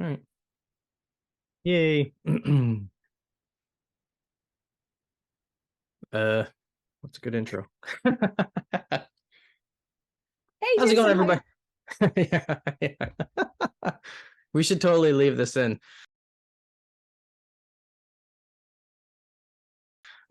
All right. Yay. What's a good intro? Hey, How's it going, Jason, how everybody? Yeah. We should totally leave this in.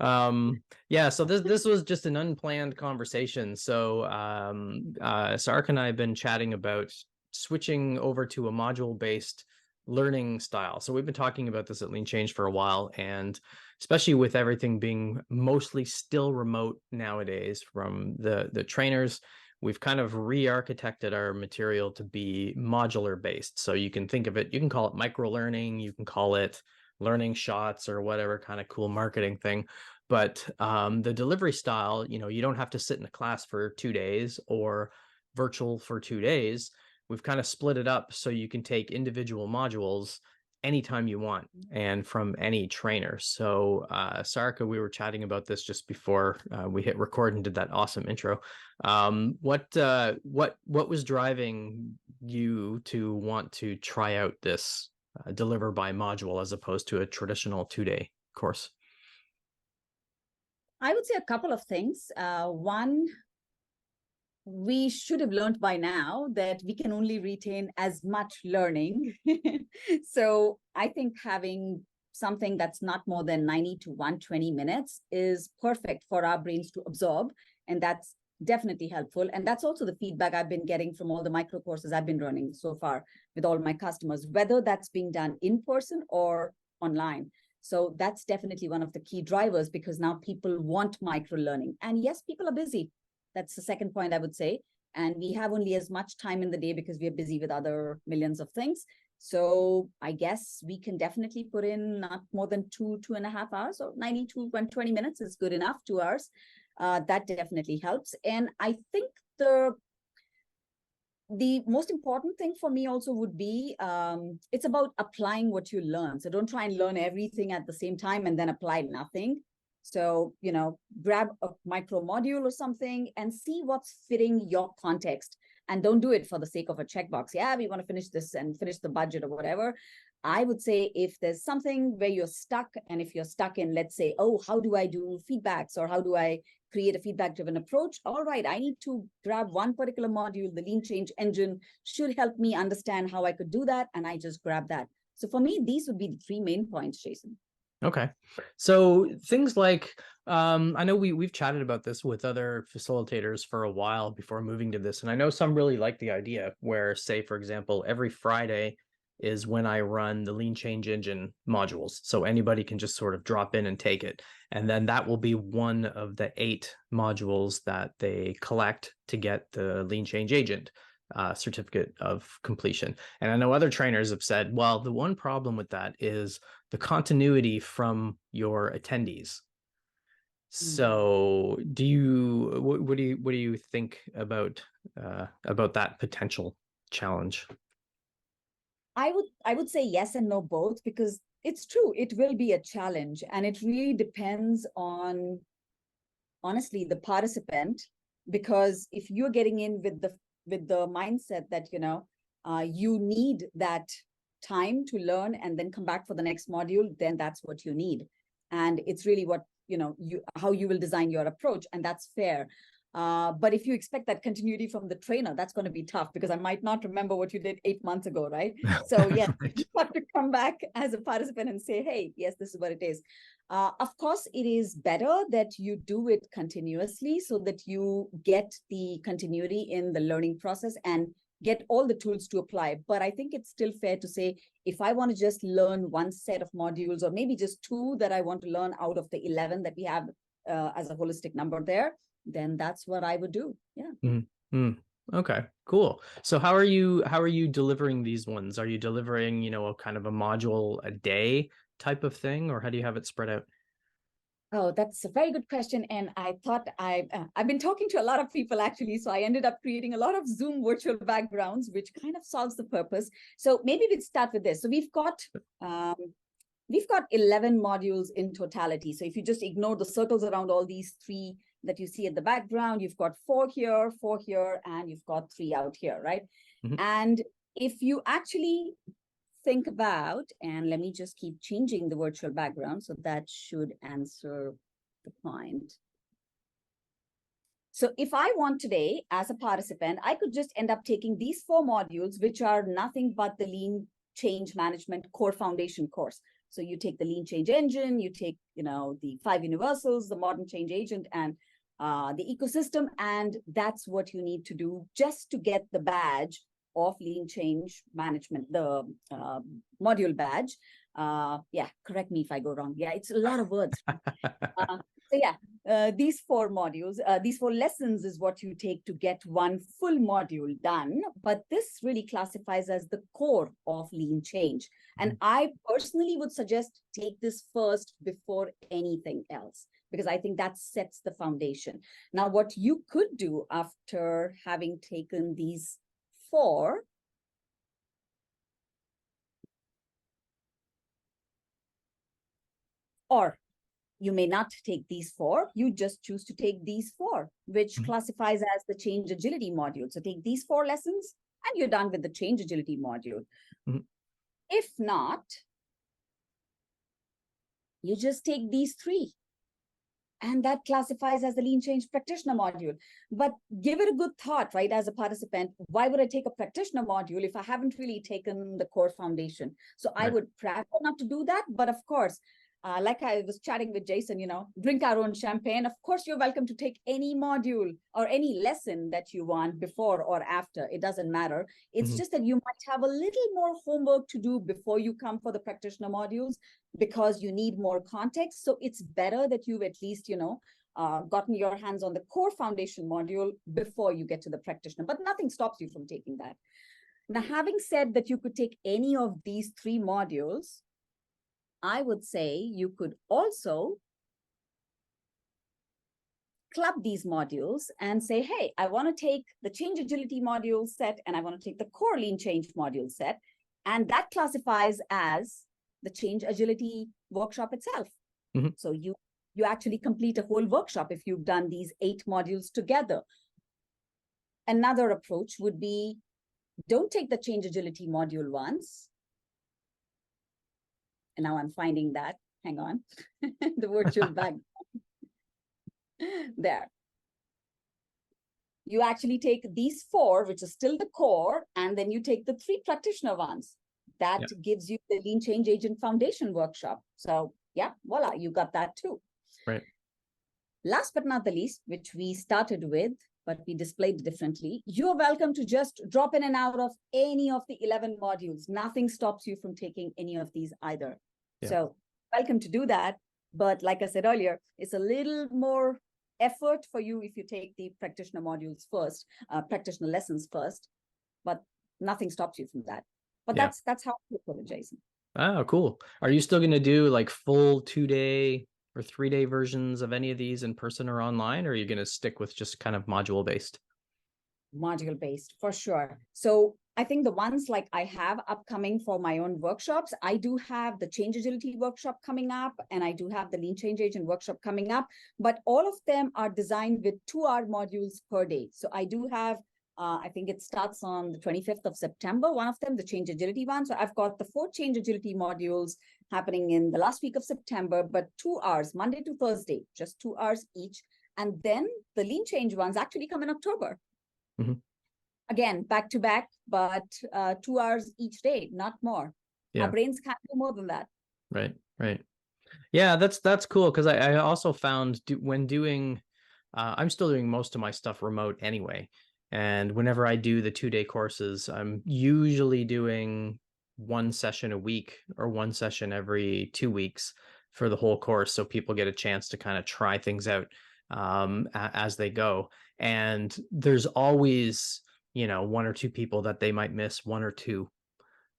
Yeah, so this was just an unplanned conversation. So Sarika and I have been chatting about switching over to a module-based learning style. So we've been talking about this at Lean Change for a while, and especially with everything being mostly still remote nowadays from the trainers, we've kind of re-architected our material to be modular based. So you can think of it, you can call it micro learning, you can call it learning shots or whatever kind of cool marketing thing. But the delivery style, you don't have to sit in a class for 2 days or virtual for 2 days. We've kind of split it up so you can take individual modules anytime you want and from any trainer. So Sarika, we were chatting about this just before we hit record and did that awesome intro. What was driving you to want to try out this deliver by module as opposed to a traditional 2-day course? I would say a couple of things. One, we should have learned by now that we can only retain as much learning. So I think having something that's not more than 90 to 120 minutes is perfect for our brains to absorb. And that's definitely helpful. And that's also the feedback I've been getting from all the micro courses I've been running so far with all my customers, whether that's being done in person or online. So that's definitely one of the key drivers, because now people want micro learning. And yes, people are busy. That's the second point I would say. And we have only as much time in the day because we are busy with other millions of things. So I guess we can definitely put in not more than 2.5 hours, or 90 to 120 minutes is good enough, 2 hours. That definitely helps. And I think the most important thing for me also would be, it's about applying what you learn. So don't try and learn everything at the same time and then apply nothing. So, grab a micro module or something and see what's fitting your context. And don't do it for the sake of a checkbox. Yeah, we want to finish this and finish the budget or whatever. I would say if there's something where you're stuck, and if you're stuck in, let's say, oh, how do I do feedbacks, or how do I create a feedback-driven approach? All right, I need to grab one particular module. The Lean Change Engine should help me understand how I could do that, and I just grab that. So for me, these would be the 3 main points, Jason. Okay. So things like, I know we've chatted about this with other facilitators for a while before moving to this. And I know some really like the idea where, say, for example, every Friday is when I run the Lean Change Engine modules. So anybody can just sort of drop in and take it. And then that will be one of the 8 modules that they collect to get the Lean Change Agent certificate of completion. And I know other trainers have said, well, the one problem with that is the continuity from your attendees. So what do you think about that potential challenge? I would say yes and no both, because it's true, it will be a challenge, and it really depends on, honestly, the participant. Because if you're getting in with the mindset that you need that time to learn and then come back for the next module, then that's what you need. And it's really what how you will design your approach, and that's fair. But if you expect that continuity from the trainer, that's going to be tough, because I might not remember what you did 8 months ago, right? So yes, Right. you have to come back as a participant and say, hey, yes, this is what it is. Of course, it is better that you do it continuously so that you get the continuity in the learning process and get all the tools to apply. But I think it's still fair to say, if I want to just learn one set of modules, or maybe just 2 that I want to learn out of the 11 that we have as a holistic number there, then that's what I would do. Yeah. Mm-hmm. Okay, cool. So how are you delivering these ones? Are you delivering, a kind of a module a day type of thing, or how do you have it spread out? Oh, that's a very good question. And I thought I've been talking to a lot of people, actually. So I ended up creating a lot of Zoom virtual backgrounds, which kind of solves the purpose. So maybe we'd start with this. So we've got 11 modules in totality. So if you just ignore the circles around all these 3 that you see at the background, you've got 4 here, 4 here, and you've got 3 out here, right? Mhm. And if you actually think about, and let me just keep changing the virtual background, so that should answer the point. So if I want today, as a participant, I could just end up taking these 4 modules, which are nothing but the Lean Change Management Core Foundation course. So you take the Lean Change Engine, you take, the 5 universals, the Modern Change Agent, and the ecosystem, and that's what you need to do just to get the badge of Lean Change Management, the module badge. Yeah, correct me if I go wrong. Yeah, it's a lot of words. So yeah, these 4 modules, these 4 lessons is what you take to get one full module done. But this really classifies as the core of Lean Change. And I personally would suggest take this first before anything else, because I think that sets the foundation. Now, what you could do after having taken these 4, or you may not take these 4, you just choose to take these 4, which classifies as the change agility module. So take these 4 lessons and you're done with the change agility module. If not, you just take these 3. And that classifies as the Lean Change Practitioner module. But give it a good thought, right? As a participant, why would I take a practitioner module if I haven't really taken the core foundation? So I would prefer not to do that. But of course, like I was chatting with Jason, drink our own champagne. Of course, you're welcome to take any module or any lesson that you want before or after. It doesn't matter. It's just that you might have a little more homework to do before you come for the practitioner modules, because you need more context. So it's better that you've at least, gotten your hands on the core foundation module before you get to the practitioner. But nothing stops you from taking that. Now, having said that you could take any of these 3 modules, I would say you could also club these modules and say, hey, I want to take the change agility module set and I want to take the core lean change module set. And that classifies as the change agility workshop itself. So you actually complete a whole workshop if you've done these 8 modules together. Another approach would be, don't take the change agility module once. And now I'm finding that, hang on, the virtual background. There. You actually take these 4, which is still the core, and then you take the 3 practitioner ones. That gives you the Lean Change Agent Foundation workshop. So yeah, voila, you got that too. Right. Last but not the least, which we started with, but we displayed differently, you're welcome to just drop in and out of any of the 11 modules. Nothing stops you from taking any of these either. So welcome to do that. But like I said earlier, it's a little more effort for you if you take the practitioner modules first, practitioner lessons first, but nothing stops you from that. But that's how I put it, Jason. Oh, cool. Are you still going to do like full 2-day or 3-day versions of any of these in person or online, or are you going to stick with just kind of module based? Module based for sure. So I think the ones like I have upcoming for my own workshops, I do have the change agility workshop coming up, and I do have the lean change agent workshop coming up, but all of them are designed with 2-hour modules per day. So I do have, I think it starts on the 25th of September, one of them, the change agility one. So I've got the 4 change agility modules happening in the last week of September, but 2 hours, Monday to Thursday, just 2 hours each. And then the lean change ones actually come in October. Again, back to back, but 2 hours each day, not more. Our brains can't do more than that. Right. Yeah, that's cool, because I also found when doing, I'm still doing most of my stuff remote anyway. And whenever I do the 2-day courses, I'm usually doing 1 session a week or 1 session every 2 weeks for the whole course. So people get a chance to kind of try things out as they go. And there's always, 1 or 2 people that they might miss 1 or 2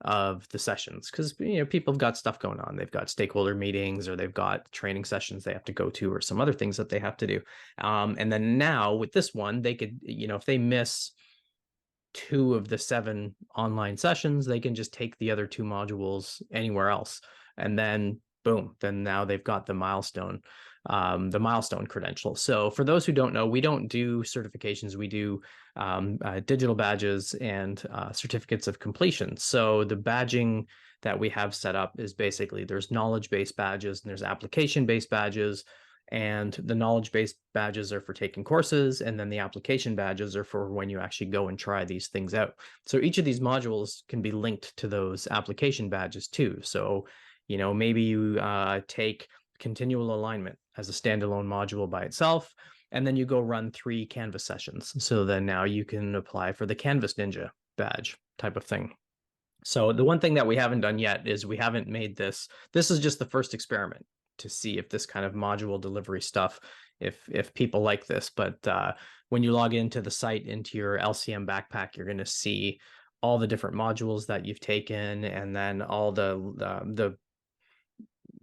of the sessions, because people have got stuff going on. They've got stakeholder meetings, or they've got training sessions they have to go to, or some other things that they have to do. And then now with this one, they could, if they miss 2 of the 7 online sessions, they can just take the other 2 modules anywhere else, and then boom, then now they've got the milestone credential. So for those who don't know, we don't do certifications. We do digital badges and certificates of completion. So the badging that we have set up is basically there's knowledge-based badges and there's application-based badges. And the knowledge-based badges are for taking courses, and then the application badges are for when you actually go and try these things out. So each of these modules can be linked to those application badges too. So, maybe you take continual alignment as a standalone module by itself, and then you go run 3 Canvas sessions. So then now you can apply for the Canvas Ninja badge type of thing. So the one thing that we haven't done yet is we haven't made this is just the first experiment to see if this kind of module delivery stuff, if people like this. But when you log into the site, into your LCM Backpack, you're going to see all the different modules that you've taken, and then all the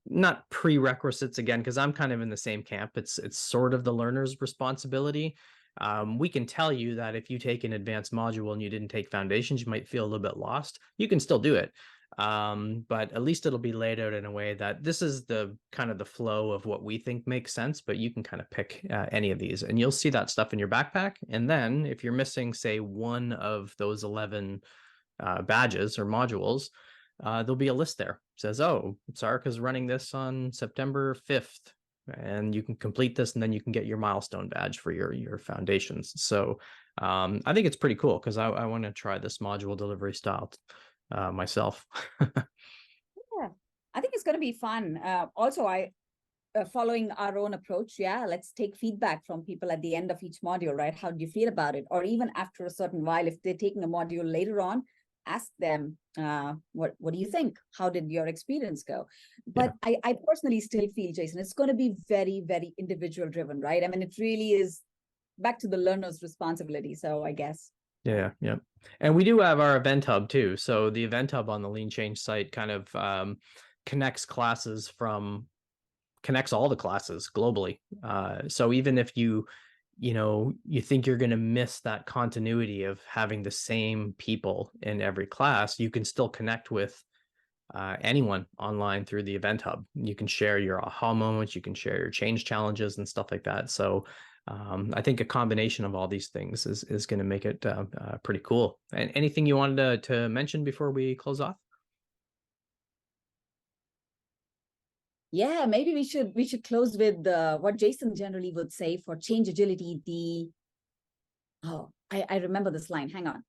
not prerequisites again, because I'm kind of in the same camp. It's sort of the learner's responsibility. We can tell you that if you take an advanced module and you didn't take foundations, you might feel a little bit lost. You can still do it. But at least it'll be laid out in a way that this is the kind of the flow of what we think makes sense, but you can kind of pick any of these and you'll see that stuff in your backpack. And then if you're missing, say, one of those 11 badges or modules, there'll be a list there. It says, oh, Sarika's running this on September 5th. And you can complete this, and then you can get your milestone badge for your foundations. So I think it's pretty cool because I want to try this module delivery style myself. Yeah, I think it's going to be fun. Also, following our own approach, let's take feedback from people at the end of each module, right? How do you feel about it? Or even after a certain while, if they're taking a module later on, ask them, what do you think? How did your experience go? But yeah. I personally still feel, Jason, it's going to be very, very individual driven, right? I mean, it really is back to the learner's responsibility. So I guess. Yeah. And we do have our Event Hub too. So the Event Hub on the Lean Change site kind of connects all the classes globally. So even if you think you're going to miss that continuity of having the same people in every class, you can still connect with anyone online through the Event Hub. You can share your aha moments, you can share your change challenges and stuff like that. So I think a combination of all these things is going to make it pretty cool. And anything you wanted to mention before we close off? Yeah, maybe we should close with what Jason generally would say for change agility. I remember this line. Hang on.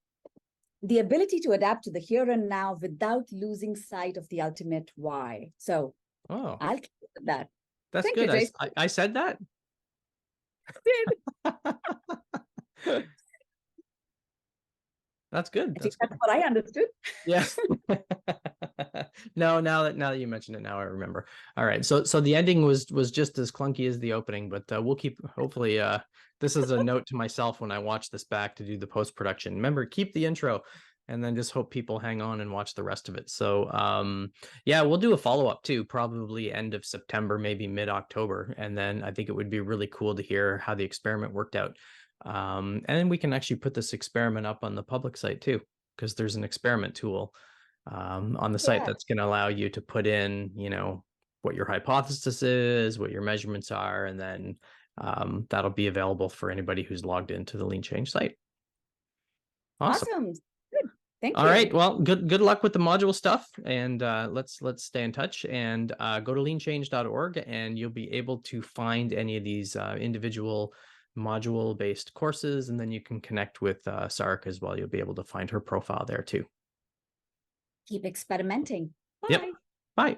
The ability to adapt to the here and now without losing sight of the ultimate why. So I'll keep that. That's Thank good. You, I said that. That's good. That's what I understood. Yeah. No, now that you mentioned it, now I remember. All right. So the ending was just as clunky as the opening, but we'll keep, hopefully this is a note to myself when I watch this back to do the post-production. Remember, keep the intro and then just hope people hang on and watch the rest of it. So yeah, we'll do a follow-up too, probably end of September, maybe mid-October. And then I think it would be really cool to hear how the experiment worked out. And then we can actually put this experiment up on the public site too, because there's an experiment tool on the site that's going to allow you to put in, what your hypothesis is, what your measurements are, and then that'll be available for anybody who's logged into the Lean Change site. Awesome. Good. Thank you. All right. Well, good luck with the module stuff, and let's stay in touch, and go to leanchange.org, and you'll be able to find any of these individual module-based courses, and then you can connect with Sarika as well. You'll be able to find her profile there too. Keep experimenting. Bye. Yep. Bye.